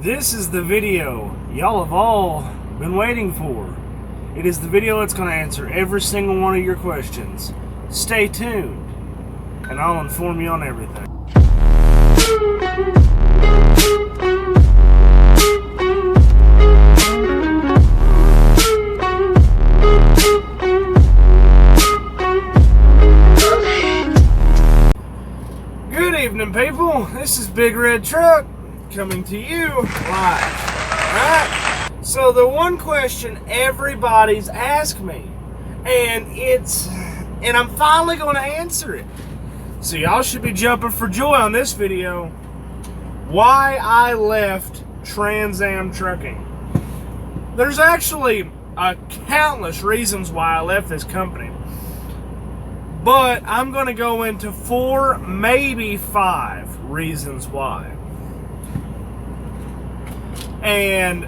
This is the video y'all have all been waiting for. It is the video that's going to answer every single one of your questions. Stay tuned, and I'll inform you on everything. Good evening, people. This is Big Red Truck coming to you live. Alright? So the one question everybody's asked me, and I'm finally going to answer it. So y'all should be jumping for joy on this video. Why I left Trans Am Trucking. There's actually countless reasons why I left this company. But I'm going to go into 4, maybe 5 reasons why. And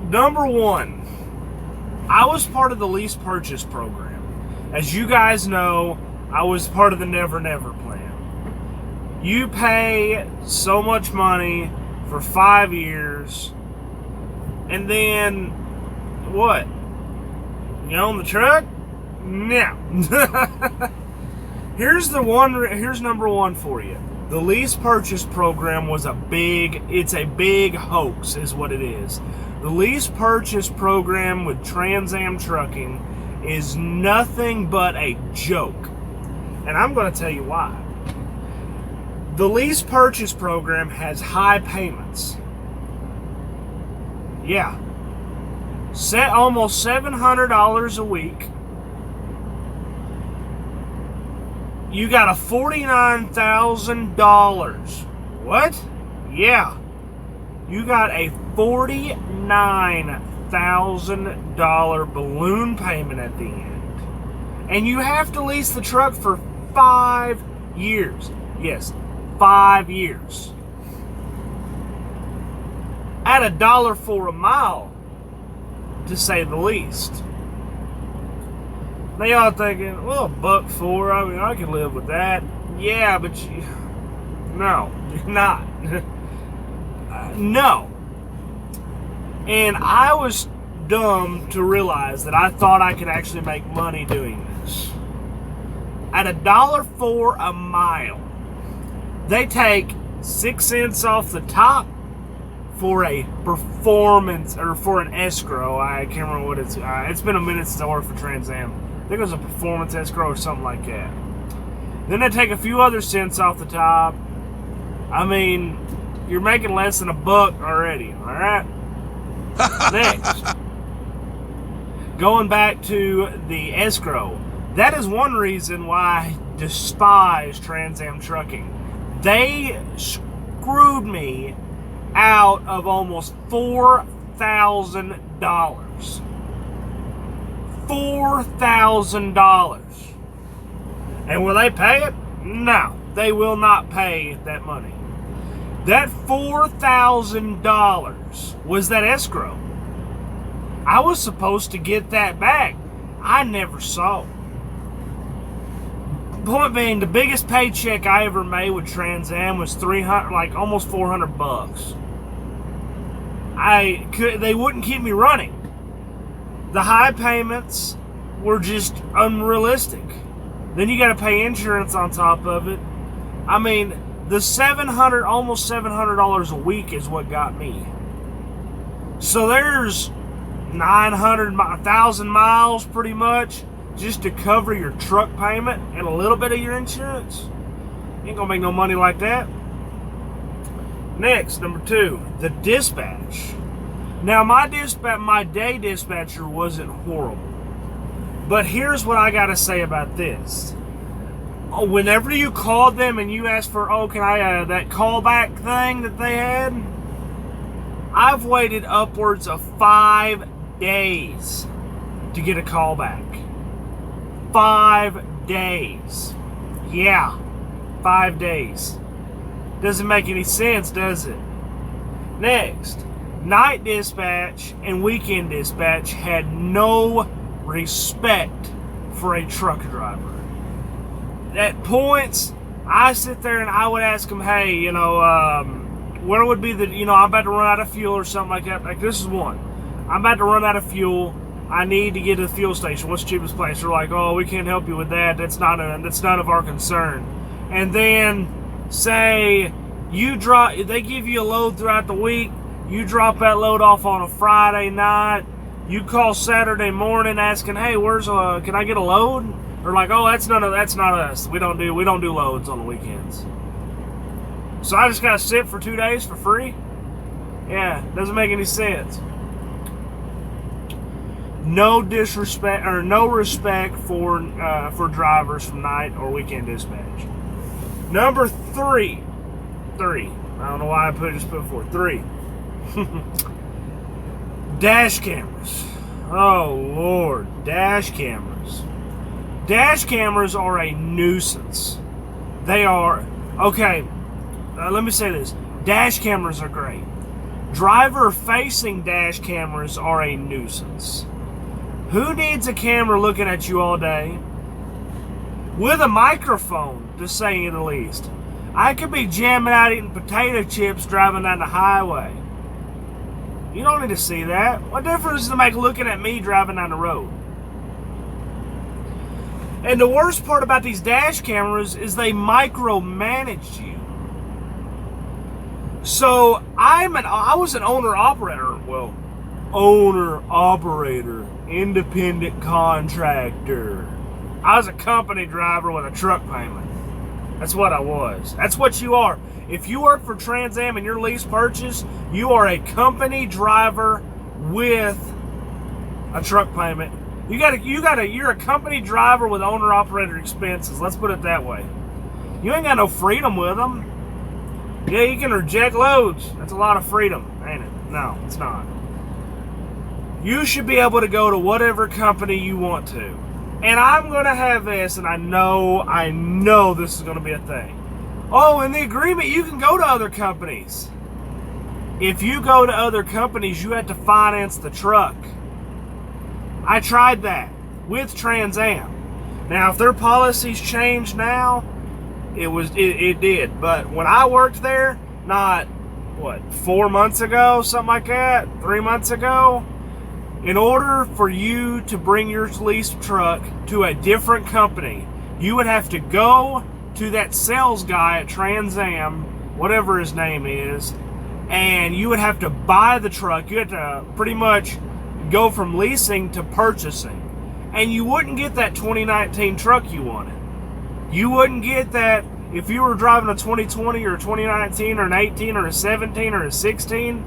number 1, I was part of the lease purchase program. As you guys know, I was part of the Never Never plan. You pay so much money for 5 years, and then what? You own the truck? No. Here's number 1 for you. The lease purchase program was it's a big hoax is what it is. The lease purchase program with Trans Am Trucking is nothing but a joke. And I'm going to tell you why. The lease purchase program has high payments. Yeah. Almost $700 a week. You got a $49,000. What? Yeah. You got a $49,000 balloon payment at the end. And you have to lease the truck for 5 years. Yes, 5 years. At $1 for a mile, to say the least. Now y'all thinking, well, $1.04, I mean, I can live with that. Yeah, but no, you're not. No. And I was dumb to realize that I thought I could actually make money doing this. At $1.04 a mile, they take 6 cents off the top for a performance, or for an escrow. I can't remember what it's been a minute since I worked for Trans Am. I think it was a performance escrow or something like that. Then they take a few other cents off the top. I mean, you're making less than $1 already, alright? Next. Going back to the escrow. That is one reason why I despise Trans Am Trucking. They screwed me out of almost $4,000. $4,000. And will they pay it? No, they will not pay that money. That $4,000 was that escrow. I was supposed to get that back. I never saw it. Point being, the biggest paycheck I ever made with Trans Am was almost $400. They wouldn't keep me running. The high payments were just unrealistic. Then you got to pay insurance on top of it. I mean, the almost $700 a week is what got me. So there's 1,000 miles pretty much just to cover your truck payment and a little bit of your insurance. You ain't gonna make no money like that. Next, number 2, the dispatch. Now, my day dispatcher wasn't horrible. But here's what I got to say about this. Whenever you called them and you asked for, can I, that callback thing that they had, I've waited upwards of 5 days to get a callback. 5 days. Yeah, 5 days. Doesn't make any sense, does it? Next. Night dispatch and weekend dispatch had no respect for a truck driver. At points, I sit there and I would ask them, hey, where would be the, I'm about to run out of fuel or something like that. Like, this is one. I'm about to run out of fuel. I need to get to the fuel station. What's the cheapest place? They're like, oh, we can't help you with that. That's none of our concern. And then say they give you a load throughout the week. You drop that load off on a Friday night. You call Saturday morning asking, hey, can I get a load? They're like, oh, that's not us. We don't do loads on the weekends. So I just gotta sit for 2 days for free? Yeah, doesn't make any sense. No disrespect or no respect for drivers from night or weekend dispatch. Number three. I don't know why I just put 4. 3. Dash cameras. Oh Lord, dash cameras. Dash cameras are a nuisance. They are. Okay, let me say this. Dash cameras are great. Driver-facing dash cameras are a nuisance. Who needs a camera looking at you all day? With a microphone, to say the least. I could be jamming out eating potato chips driving down the highway. You don't need to see that. What difference does it make looking at me driving down the road? And the worst part about these dash cameras is they micromanage you. So I was an owner-operator. Well, owner-operator, independent contractor. I was a company driver with a truck payment. That's what I was. That's what you are. If you work for Trans Am and your lease purchase, you are a company driver with a truck payment. You're a company driver with owner-operator expenses. Let's put it that way. You ain't got no freedom with them. Yeah, you can reject loads. That's a lot of freedom, ain't it? No, it's not. You should be able to go to whatever company you want to. And I'm going to have this, and I know this is going to be a thing. Oh, in the agreement, you can go to other companies. If you go to other companies, you have to finance the truck. I tried that with Trans Am. Now, if their policies change now, it did. But when I worked there, 4 months ago, something like that, 3 months ago, in order for you to bring your leased truck to a different company, you would have to go to that sales guy at Trans Am, whatever his name is, and you would have to buy the truck. You had to pretty much go from leasing to purchasing. And you wouldn't get that 2019 truck you wanted. You wouldn't get that if you were driving a 2020 or a 2019 or an 18 or a 17 or a 16.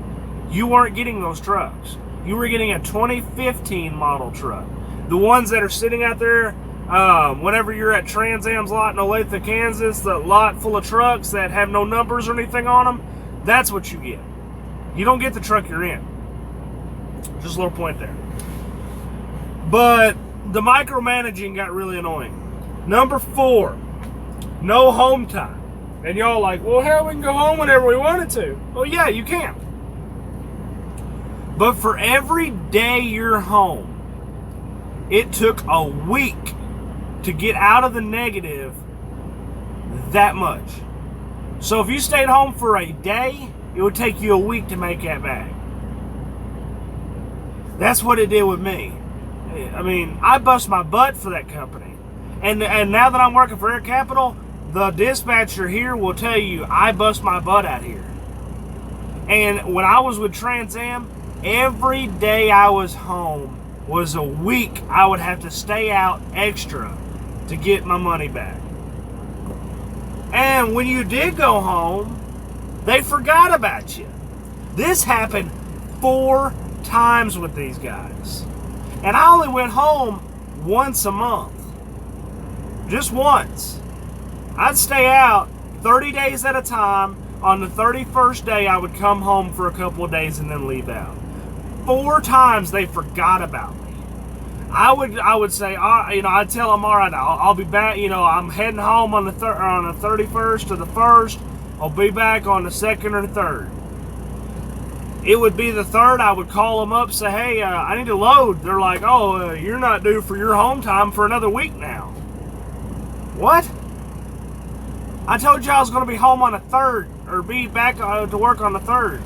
You weren't getting those trucks. You were getting a 2015 model truck. The ones that are sitting out there whenever you're at Trans Am's lot in Olathe, Kansas, the lot full of trucks that have no numbers or anything on them, that's what you get. You don't get the truck you're in. Just a little point there. But the micromanaging got really annoying. Number 4, no home time. And y'all like, well, hell, we can go home whenever we wanted to. Well, yeah, you can. But for every day you're home, it took a week to get out of the negative that much. So if you stayed home for a day, it would take you a week to make that back. That's what it did with me. I mean, I bust my butt for that company. And now that I'm working for Air Capital, the dispatcher here will tell you I bust my butt out here. And when I was with Trans Am, every day I was home was a week I would have to stay out extra to get my money back. And when you did go home, they forgot about you. This happened 4 times with these guys. And I only went home once a month. Just once. I'd stay out 30 days at a time. On the 31st day, I would come home for a couple of days and then leave out. 4 times they forgot about me. I would say, I'd tell them, all right, I'll be back. I'm heading home on the 31st or the 1st. I'll be back on the 2nd or the 3rd. It would be the 3rd. I would call them up, say, hey, I need to load. They're like, oh, you're not due for your home time for another week now. What? I told you I was going to be home on the 3rd or be back to work on the 3rd.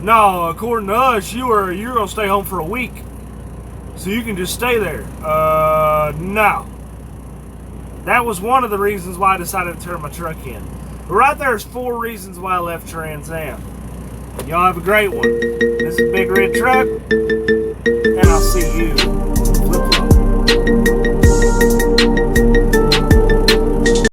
No, according to us, you're gonna stay home for a week, so you can just stay there. No. That was one of the reasons why I decided to turn my truck in. But right there's 4 reasons why I left Trans Am. Y'all have a great one. This is Big Red Truck.